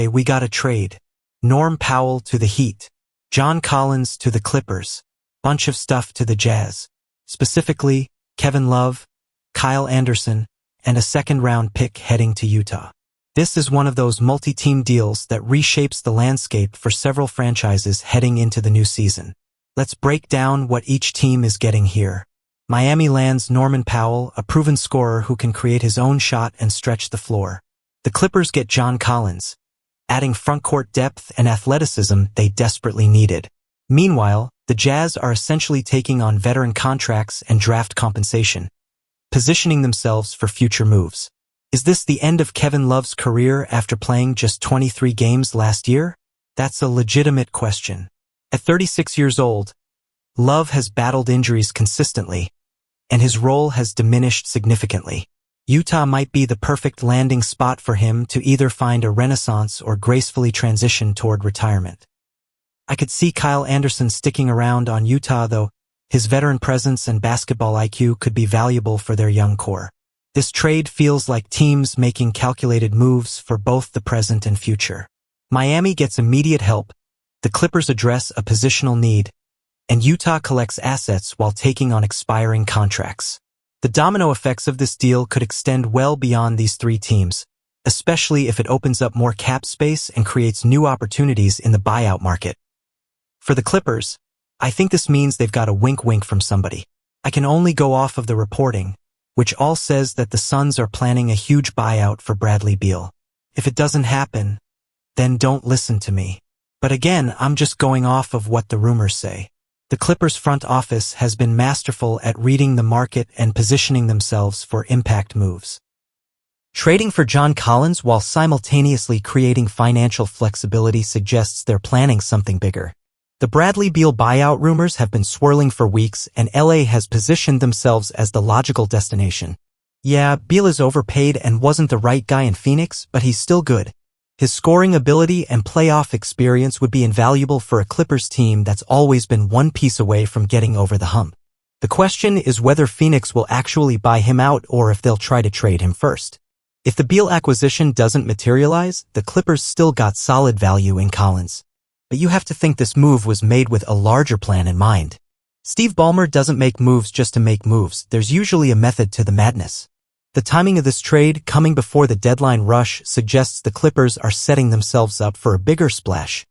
Okay, we got a trade. Norm Powell to the Heat. John Collins to the Clippers. Bunch of stuff to the Jazz. Specifically, Kevin Love, Kyle Anderson, and a second-round pick heading to Utah. This is one of those multi-team deals that reshapes the landscape for several franchises heading into the new season. Let's break down what each team is getting here. Miami lands Norman Powell, a proven scorer who can create his own shot and stretch the floor. The Clippers get John Collins, adding frontcourt depth and athleticism they desperately needed. Meanwhile, the Jazz are essentially taking on veteran contracts and draft compensation, positioning themselves for future moves. Is this the end of Kevin Love's career after playing just 23 games last year? That's a legitimate question. At 36 years old, Love has battled injuries consistently, and his role has diminished significantly. Utah might be the perfect landing spot for him to either find a renaissance or gracefully transition toward retirement. I could see Kyle Anderson sticking around on Utah, though. His veteran presence and basketball IQ could be valuable for their young core. This trade feels like teams making calculated moves for both the present and future. Miami gets immediate help, the Clippers address a positional need, and Utah collects assets while taking on expiring contracts. The domino effects of this deal could extend well beyond these three teams, especially if it opens up more cap space and creates new opportunities in the buyout market. For the Clippers, I think this means they've got a wink-wink from somebody. I can only go off of the reporting, which all says that the Suns are planning a huge buyout for Bradley Beal. If it doesn't happen, then don't listen to me. But again, I'm just going off of what the rumors say. The Clippers front office has been masterful at reading the market and positioning themselves for impact moves. Trading for John Collins while simultaneously creating financial flexibility suggests they're planning something bigger. The Bradley Beal buyout rumors have been swirling for weeks, and LA has positioned themselves as the logical destination. Yeah, Beal is overpaid and wasn't the right guy in Phoenix, but he's still good. His scoring ability and playoff experience would be invaluable for a Clippers team that's always been one piece away from getting over the hump. The question is whether Phoenix will actually buy him out or if they'll try to trade him first. If the Beal acquisition doesn't materialize, the Clippers still got solid value in Collins. But you have to think this move was made with a larger plan in mind. Steve Ballmer doesn't make moves just to make moves. There's usually a method to the madness. The timing of this trade, coming before the deadline rush, suggests the Clippers are setting themselves up for a bigger splash.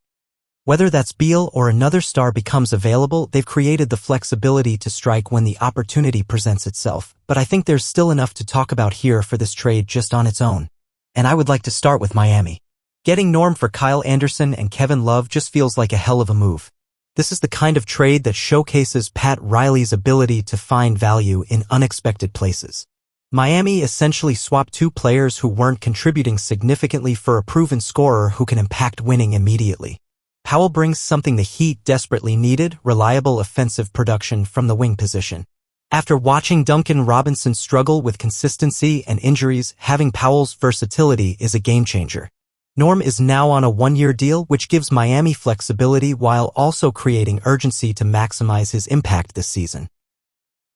Whether that's Beal or another star becomes available, they've created the flexibility to strike when the opportunity presents itself. But I think there's still enough to talk about here for this trade just on its own. And I would like to start with Miami. Getting Norm for Kyle Anderson and Kevin Love just feels like a hell of a move. This is the kind of trade that showcases Pat Riley's ability to find value in unexpected places. Miami essentially swapped two players who weren't contributing significantly for a proven scorer who can impact winning immediately. Powell brings something the Heat desperately needed, reliable offensive production from the wing position. After watching Duncan Robinson struggle with consistency and injuries, having Powell's versatility is a game-changer. Norm is now on a one-year deal, which gives Miami flexibility while also creating urgency to maximize his impact this season.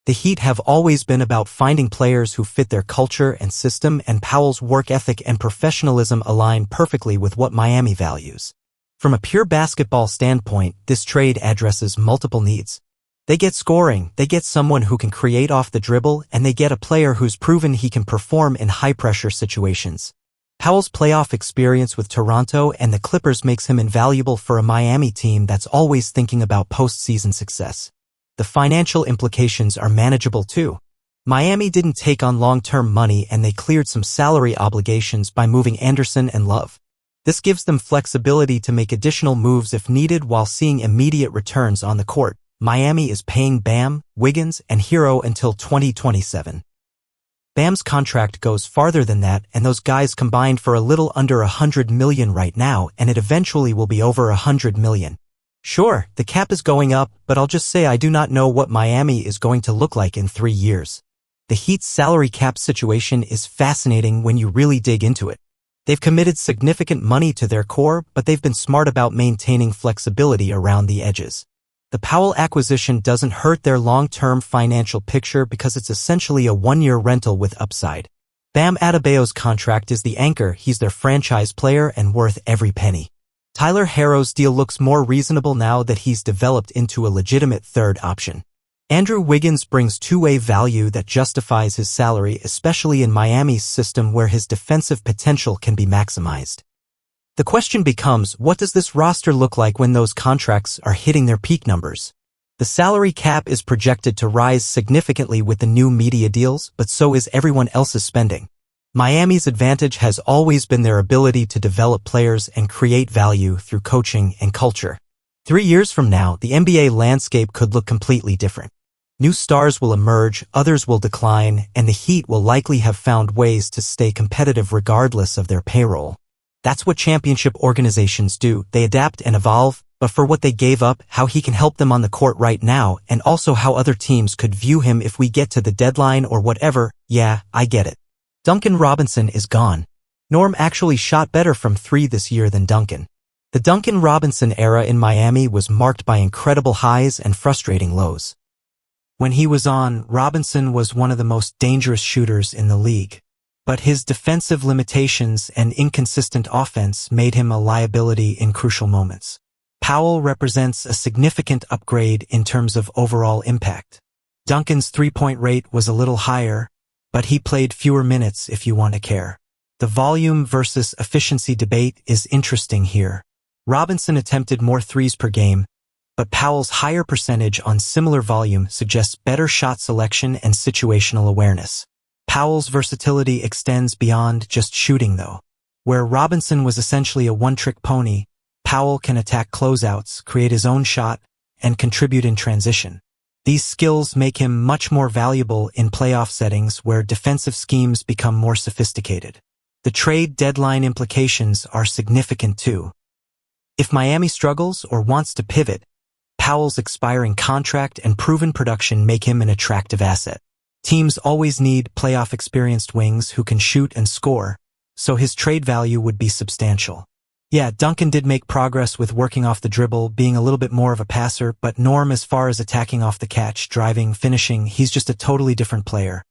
The Heat have always been about finding players who fit their culture and system, and Powell's work ethic and professionalism align perfectly with what Miami values. From a pure basketball standpoint, this trade addresses multiple needs. They get scoring, they get someone who can create off the dribble, and they get a player who's proven he can perform in high-pressure situations. Powell's playoff experience with Toronto and the Clippers makes him invaluable for a Miami team that's always thinking about postseason success. The financial implications are manageable too. Miami didn't take on long-term money and they cleared some salary obligations by moving Anderson and Love. This gives them flexibility to make additional moves if needed while seeing immediate returns on the court. Miami is paying Bam, Wiggins, and Hero until 2027. Bam's contract goes farther than that, and those guys combined for a little under $100 million right now, and it eventually will be over $100 million. Sure, the cap is going up, but I'll just say I do not know what Miami is going to look like in 3 years. The Heat's salary cap situation is fascinating when you really dig into it. They've committed significant money to their core, but they've been smart about maintaining flexibility around the edges. The Powell acquisition doesn't hurt their long-term financial picture because it's essentially a one-year rental with upside. Bam Adebayo's contract is the anchor. He's their franchise player and worth every penny. Tyler Herro's deal looks more reasonable now that he's developed into a legitimate third option. Andrew Wiggins brings two-way value that justifies his salary, especially in Miami's system where his defensive potential can be maximized. The question becomes, what does this roster look like when those contracts are hitting their peak numbers? The salary cap is projected to rise significantly with the new media deals, but so is everyone else's spending. Miami's advantage has always been their ability to develop players and create value through coaching and culture. 3 years from now, the NBA landscape could look completely different. New stars will emerge, others will decline, and the Heat will likely have found ways to stay competitive regardless of their payroll. That's what championship organizations do. They adapt and evolve, but for what they gave up, how he can help them on the court right now, and also how other teams could view him if we get to the deadline or whatever, yeah, I get it. Duncan Robinson is gone. Norm actually shot better from 3 this year than Duncan. The Duncan Robinson era in Miami was marked by incredible highs and frustrating lows. When he was on, Robinson was one of the most dangerous shooters in the league. But his defensive limitations and inconsistent offense made him a liability in crucial moments. Powell represents a significant upgrade in terms of overall impact. Duncan's three-point rate was a little higher, but he played fewer minutes if you want to care. The volume versus efficiency debate is interesting here. Robinson attempted more threes per game, but Powell's higher percentage on similar volume suggests better shot selection and situational awareness. Powell's versatility extends beyond just shooting, though. Where Robinson was essentially a one-trick pony, Powell can attack closeouts, create his own shot, and contribute in transition. These skills make him much more valuable in playoff settings where defensive schemes become more sophisticated. The trade deadline implications are significant too. If Miami struggles or wants to pivot, Powell's expiring contract and proven production make him an attractive asset. Teams always need playoff-experienced wings who can shoot and score, so his trade value would be substantial. Yeah, Duncan did make progress with working off the dribble, being a little bit more of a passer, but Norm, as far as attacking off the catch, driving, finishing, he's just a totally different player.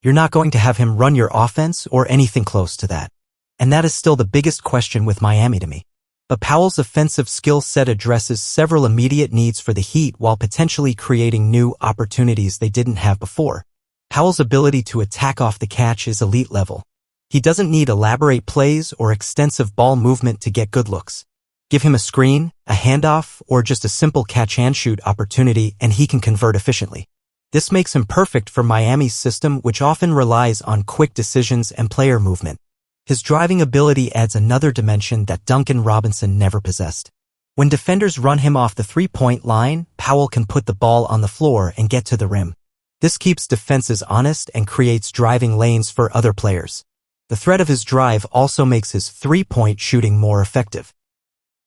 You're not going to have him run your offense or anything close to that. And that is still the biggest question with Miami to me. But Powell's offensive skill set addresses several immediate needs for the Heat while potentially creating new opportunities they didn't have before. Powell's ability to attack off the catch is elite level. He doesn't need elaborate plays or extensive ball movement to get good looks. Give him a screen, a handoff, or just a simple catch-and-shoot opportunity and he can convert efficiently. This makes him perfect for Miami's system, which often relies on quick decisions and player movement. His driving ability adds another dimension that Duncan Robinson never possessed. When defenders run him off the three-point line, Powell can put the ball on the floor and get to the rim. This keeps defenses honest and creates driving lanes for other players. The threat of his drive also makes his three-point shooting more effective.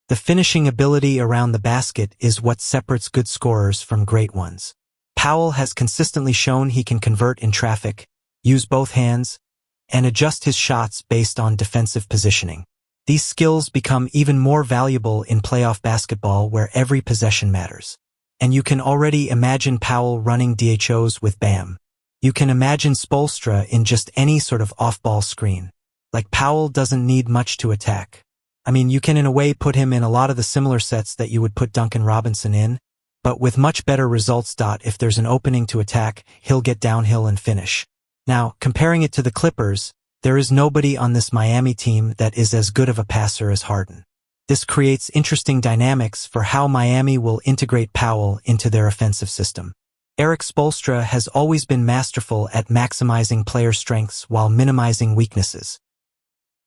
The finishing ability around the basket is what separates good scorers from great ones. Powell has consistently shown he can convert in traffic, use both hands, and adjust his shots based on defensive positioning. These skills become even more valuable in playoff basketball where every possession matters. And you can already imagine Powell running DHOs with Bam. You can imagine Spoelstra in just any sort of off-ball screen. Like, Powell doesn't need much to attack. I mean, you can in a way put him in a lot of the similar sets that you would put Duncan Robinson in, but with much better results. If there's an opening to attack, he'll get downhill and finish. Now, comparing it to the Clippers, there is nobody on this Miami team that is as good of a passer as Harden. This creates interesting dynamics for how Miami will integrate Powell into their offensive system. Erik Spoelstra has always been masterful at maximizing player strengths while minimizing weaknesses.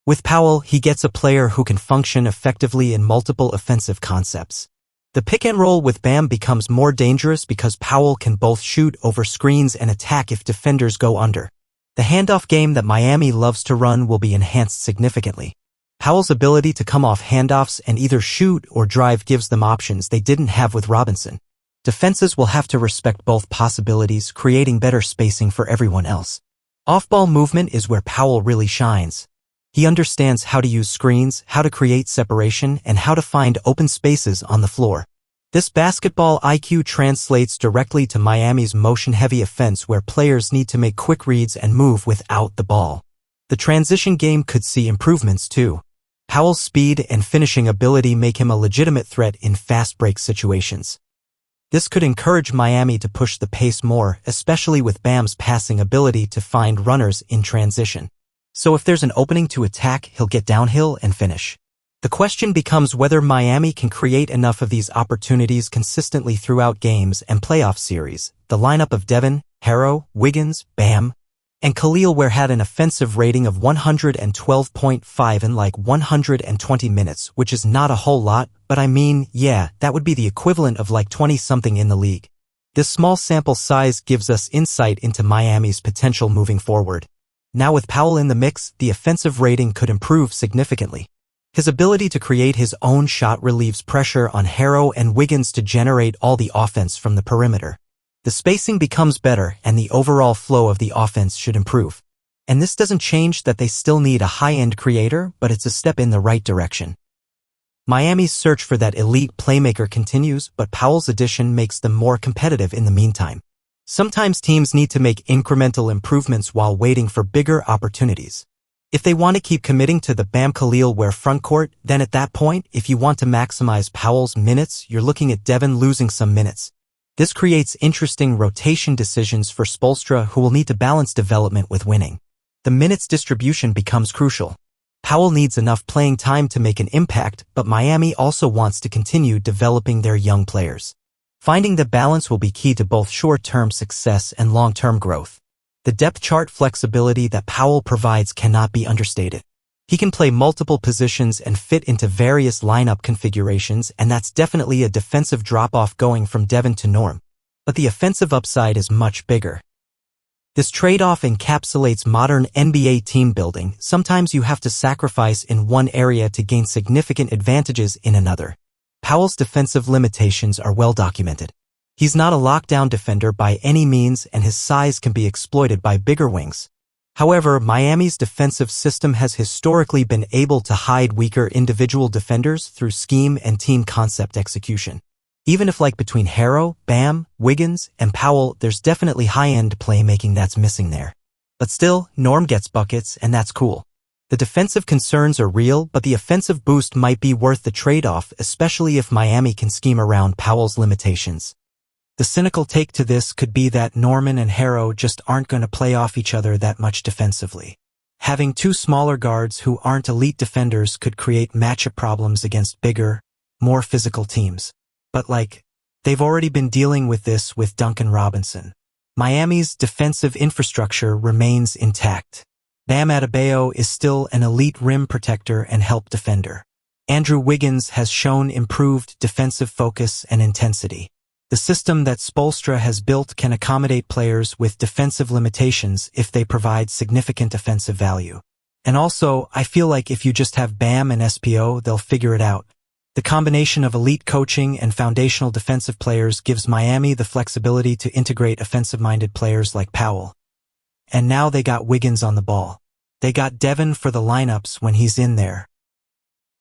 With Powell, he gets a player who can function effectively in multiple offensive concepts. The pick and roll with Bam becomes more dangerous because Powell can both shoot over screens and attack if defenders go under. The handoff game that Miami loves to run will be enhanced significantly. Powell's ability to come off handoffs and either shoot or drive gives them options they didn't have with Robinson. Defenses will have to respect both possibilities, creating better spacing for everyone else. Off-ball movement is where Powell really shines. He understands how to use screens, how to create separation, and how to find open spaces on the floor. This basketball IQ translates directly to Miami's motion-heavy offense where players need to make quick reads and move without the ball. The transition game could see improvements too. Powell's speed and finishing ability make him a legitimate threat in fast break situations. This could encourage Miami to push the pace more, especially with Bam's passing ability to find runners in transition. So if there's an opening to attack, he'll get downhill and finish. The question becomes whether Miami can create enough of these opportunities consistently throughout games and playoff series. The lineup of Devin, Harrow, Wiggins, Bam, and Khalil Ware had an offensive rating of 112.5 in like 120 minutes, which is not a whole lot, but I mean, yeah, that would be the equivalent of like 20-something in the league. This small sample size gives us insight into Miami's potential moving forward. Now with Powell in the mix, the offensive rating could improve significantly. His ability to create his own shot relieves pressure on Harrow and Wiggins to generate all the offense from the perimeter. The spacing becomes better and the overall flow of the offense should improve. And this doesn't change that they still need a high-end creator, but it's a step in the right direction. Miami's search for that elite playmaker continues, but Powell's addition makes them more competitive in the meantime. Sometimes teams need to make incremental improvements while waiting for bigger opportunities. If they want to keep committing to the Bam Khalil Ware frontcourt, then at that point, if you want to maximize Powell's minutes, you're looking at Devin losing some minutes. This creates interesting rotation decisions for Spoelstra, who will need to balance development with winning. The minutes distribution becomes crucial. Powell needs enough playing time to make an impact, but Miami also wants to continue developing their young players. Finding the balance will be key to both short-term success and long-term growth. The depth chart flexibility that Powell provides cannot be understated. He can play multiple positions and fit into various lineup configurations, and that's definitely a defensive drop-off going from Devin to Norm. But the offensive upside is much bigger. This trade-off encapsulates modern NBA team building. Sometimes you have to sacrifice in one area to gain significant advantages in another. Powell's defensive limitations are well documented. He's not a lockdown defender by any means, and his size can be exploited by bigger wings. However, Miami's defensive system has historically been able to hide weaker individual defenders through scheme and team concept execution. Even if like between Harrow, Bam, Wiggins, and Powell, there's definitely high-end playmaking that's missing there. But still, Norm gets buckets, and that's cool. The defensive concerns are real, but the offensive boost might be worth the trade-off, especially if Miami can scheme around Powell's limitations. The cynical take to this could be that Norman and Harrow just aren't going to play off each other that much defensively. Having two smaller guards who aren't elite defenders could create matchup problems against bigger, more physical teams. But they've already been dealing with this with Duncan Robinson. Miami's defensive infrastructure remains intact. Bam Adebayo is still an elite rim protector and help defender. Andrew Wiggins has shown improved defensive focus and intensity. The system that Spoelstra has built can accommodate players with defensive limitations if they provide significant offensive value. And also, I feel like if you just have Bam and SPO, they'll figure it out. The combination of elite coaching and foundational defensive players gives Miami the flexibility to integrate offensive-minded players like Powell. And now they got Wiggins on the ball. They got Devin for the lineups when he's in there.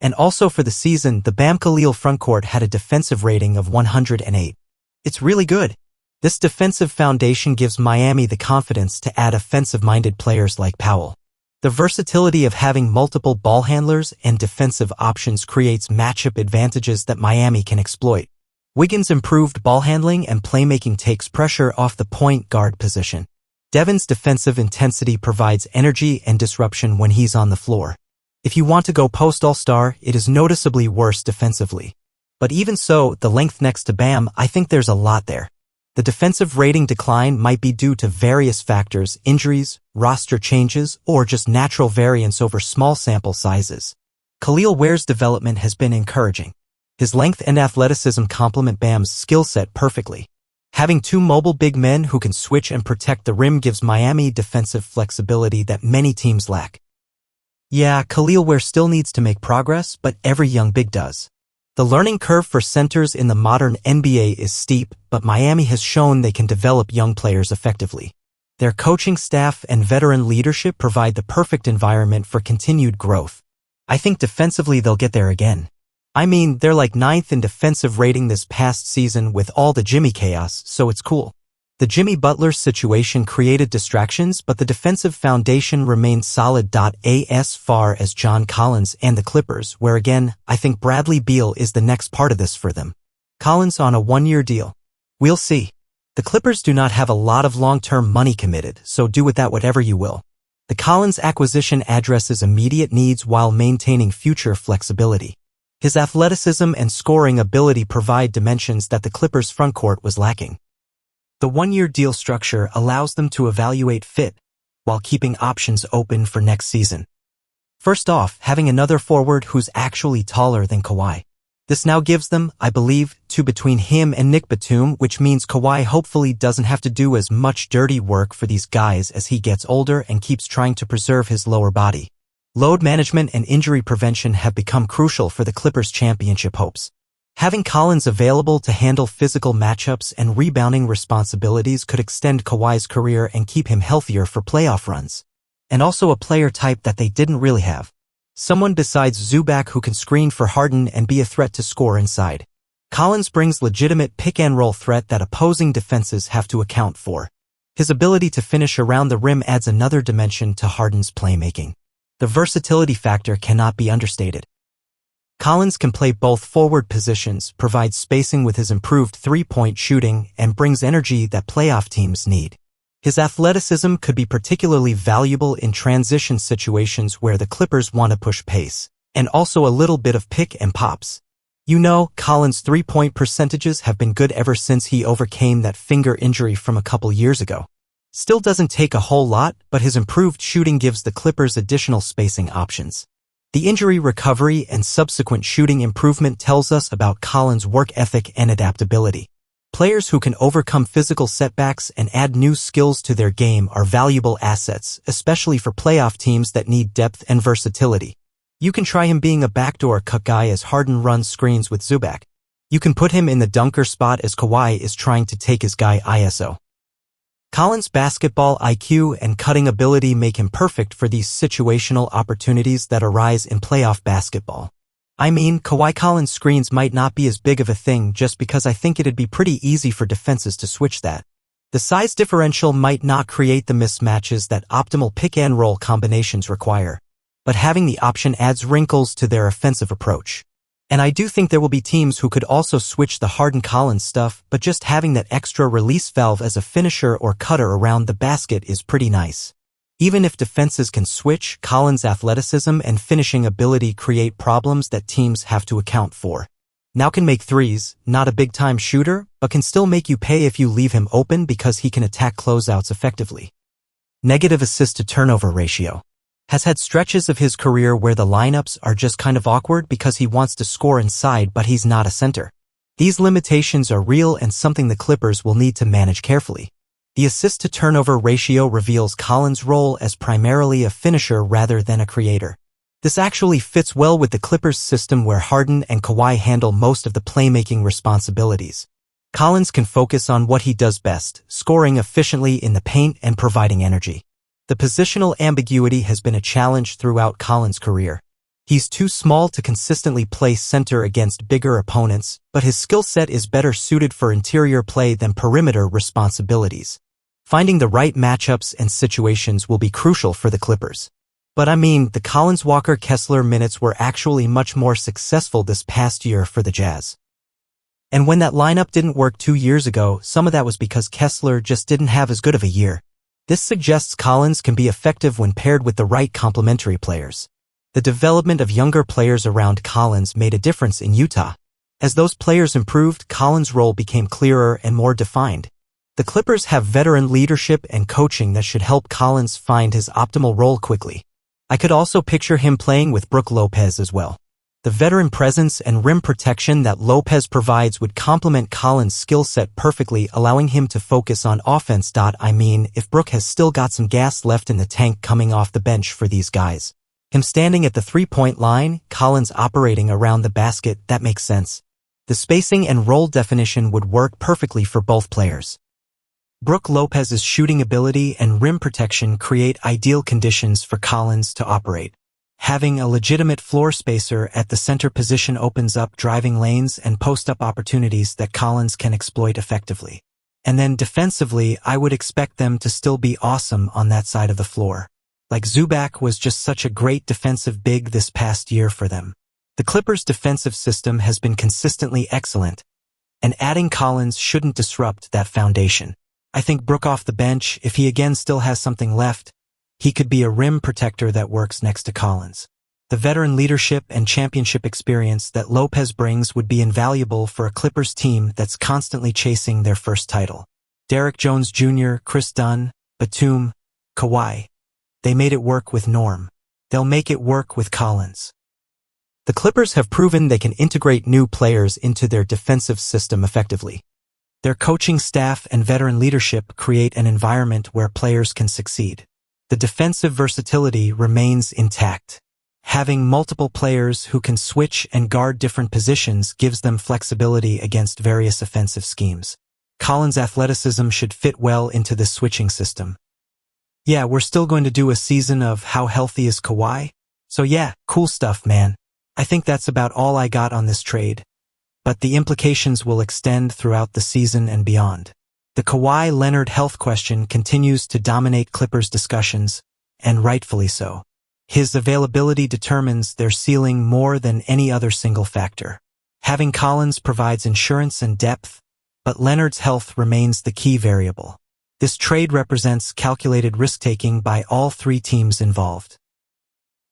And also for the season, the Bam Khalil frontcourt had a defensive rating of 108. It's really good. This defensive foundation gives Miami the confidence to add offensive-minded players like Powell. The versatility of having multiple ball handlers and defensive options creates matchup advantages that Miami can exploit. Wiggins' improved ball handling and playmaking takes pressure off the point guard position. Devin's defensive intensity provides energy and disruption when he's on the floor. If you want to go post-all-star, it is noticeably worse defensively. But even so, the length next to Bam, I think there's a lot there. The defensive rating decline might be due to various factors, injuries, roster changes, or just natural variance over small sample sizes. Khalil Ware's development has been encouraging. His length and athleticism complement Bam's skill set perfectly. Having two mobile big men who can switch and protect the rim gives Miami defensive flexibility that many teams lack. Yeah, Khalil Ware still needs to make progress, but every young big does. The learning curve for centers in the modern NBA is steep, but Miami has shown they can develop young players effectively. Their coaching staff and veteran leadership provide the perfect environment for continued growth. I think defensively they'll get there again. I mean, they're like 9th in defensive rating this past season with all the Jimmy chaos, so it's cool. The Jimmy Butler situation created distractions, but the defensive foundation remained solid. As far as John Collins and the Clippers, where again, I think Bradley Beal is the next part of this for them. Collins on a one-year deal. We'll see. The Clippers do not have a lot of long-term money committed, so do with that whatever you will. The Collins acquisition addresses immediate needs while maintaining future flexibility. His athleticism and scoring ability provide dimensions that the Clippers' frontcourt was lacking. The one-year deal structure allows them to evaluate fit while keeping options open for next season. First off, having another forward who's actually taller than Kawhi. This now gives them, I believe, two between him and Nick Batum, which means Kawhi hopefully doesn't have to do as much dirty work for these guys as he gets older and keeps trying to preserve his lower body. Load management and injury prevention have become crucial for the Clippers' championship hopes. Having Collins available to handle physical matchups and rebounding responsibilities could extend Kawhi's career and keep him healthier for playoff runs. And also a player type that they didn't really have. Someone besides Zubac who can screen for Harden and be a threat to score inside. Collins brings legitimate pick-and-roll threat that opposing defenses have to account for. His ability to finish around the rim adds another dimension to Harden's playmaking. The versatility factor cannot be understated. Collins can play both forward positions, provides spacing with his improved three-point shooting, and brings energy that playoff teams need. His athleticism could be particularly valuable in transition situations where the Clippers want to push pace, and also a little bit of pick and pops. You know, Collins' three-point percentages have been good ever since he overcame that finger injury from a couple years ago. Still doesn't take a whole lot, but his improved shooting gives the Clippers additional spacing options. The injury recovery and subsequent shooting improvement tells us about Collins' work ethic and adaptability. Players who can overcome physical setbacks and add new skills to their game are valuable assets, especially for playoff teams that need depth and versatility. You can try him being a backdoor cut guy as Harden runs screens with Zubac. You can put him in the dunker spot as Kawhi is trying to take his guy ISO. Collins' basketball IQ and cutting ability make him perfect for these situational opportunities that arise in playoff basketball. I mean, Kawhi Collins' screens might not be as big of a thing just because I think it'd be pretty easy for defenses to switch that. The size differential might not create the mismatches that optimal pick-and-roll combinations require, but having the option adds wrinkles to their offensive approach. And I do think there will be teams who could also switch the Harden-Collins stuff, but just having that extra release valve as a finisher or cutter around the basket is pretty nice. Even if defenses can switch, Collins' athleticism and finishing ability create problems that teams have to account for. Now can make threes, not a big-time shooter, but can still make you pay if you leave him open because he can attack closeouts effectively. Negative assist-to-turnover ratio. Has had stretches of his career where the lineups are just kind of awkward because he wants to score inside but he's not a center. These limitations are real and something the Clippers will need to manage carefully. The assist-to-turnover ratio reveals Collins' role as primarily a finisher rather than a creator. This actually fits well with the Clippers' system where Harden and Kawhi handle most of the playmaking responsibilities. Collins can focus on what he does best, scoring efficiently in the paint and providing energy. The positional ambiguity has been a challenge throughout Collins' career. He's too small to consistently play center against bigger opponents, but his skill set is better suited for interior play than perimeter responsibilities. Finding the right matchups and situations will be crucial for the Clippers. But I mean, the Collins-Walker-Kessler minutes were actually much more successful this past year for the Jazz. And when that lineup didn't work 2 years ago, some of that was because Kessler just didn't have as good of a year. This suggests Collins can be effective when paired with the right complementary players. The development of younger players around Collins made a difference in Utah. As those players improved, Collins' role became clearer and more defined. The Clippers have veteran leadership and coaching that should help Collins find his optimal role quickly. I could also picture him playing with Brook Lopez as well. The veteran presence and rim protection that Lopez provides would complement Collins' skill set perfectly, allowing him to focus on offense. I mean, if Brook has still got some gas left in the tank coming off the bench for these guys. Him standing at the three-point line, Collins operating around the basket, that makes sense. The spacing and role definition would work perfectly for both players. Brook Lopez's shooting ability and rim protection create ideal conditions for Collins to operate. Having a legitimate floor spacer at the center position opens up driving lanes and post-up opportunities that Collins can exploit effectively. And then defensively, I would expect them to still be awesome on that side of the floor. Like Zubac was just such a great defensive big this past year for them. The Clippers' defensive system has been consistently excellent, and adding Collins shouldn't disrupt that foundation. I think Brook off the bench, if he again still has something left, he could be a rim protector that works next to Collins. The veteran leadership and championship experience that Lopez brings would be invaluable for a Clippers team that's constantly chasing their first title. Derrick Jones Jr., Chris Dunn, Batum, Kawhi. They made it work with Norm. They'll make it work with Collins. The Clippers have proven they can integrate new players into their defensive system effectively. Their coaching staff and veteran leadership create an environment where players can succeed. The defensive versatility remains intact. Having multiple players who can switch and guard different positions gives them flexibility against various offensive schemes. Collins' athleticism should fit well into this switching system. Yeah, we're still going to do a season of How Healthy is Kawhi? So yeah, cool stuff, man. I think that's about all I got on this trade, but the implications will extend throughout the season and beyond. The Kawhi Leonard health question continues to dominate Clippers discussions, and rightfully so. His availability determines their ceiling more than any other single factor. Having Collins provides insurance and depth, but Leonard's health remains the key variable. This trade represents calculated risk-taking by all three teams involved.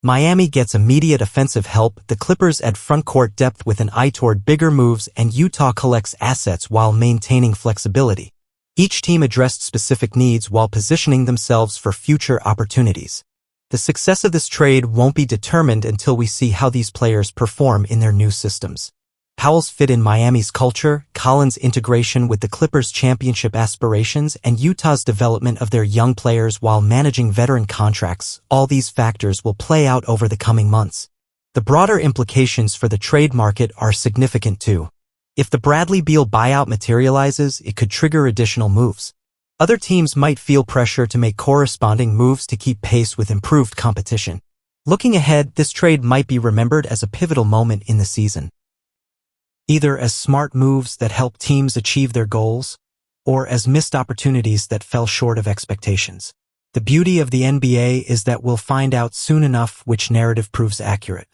Miami gets immediate offensive help, the Clippers add front-court depth with an eye toward bigger moves, and Utah collects assets while maintaining flexibility. Each team addressed specific needs while positioning themselves for future opportunities. The success of this trade won't be determined until we see how these players perform in their new systems. Powell's fit in Miami's culture, Collins' integration with the Clippers' championship aspirations, and Utah's development of their young players while managing veteran contracts, all these factors will play out over the coming months. The broader implications for the trade market are significant too. If the Bradley Beal buyout materializes, it could trigger additional moves. Other teams might feel pressure to make corresponding moves to keep pace with improved competition. Looking ahead, this trade might be remembered as a pivotal moment in the season. Either as smart moves that help teams achieve their goals, or as missed opportunities that fell short of expectations. The beauty of the NBA is that we'll find out soon enough which narrative proves accurate.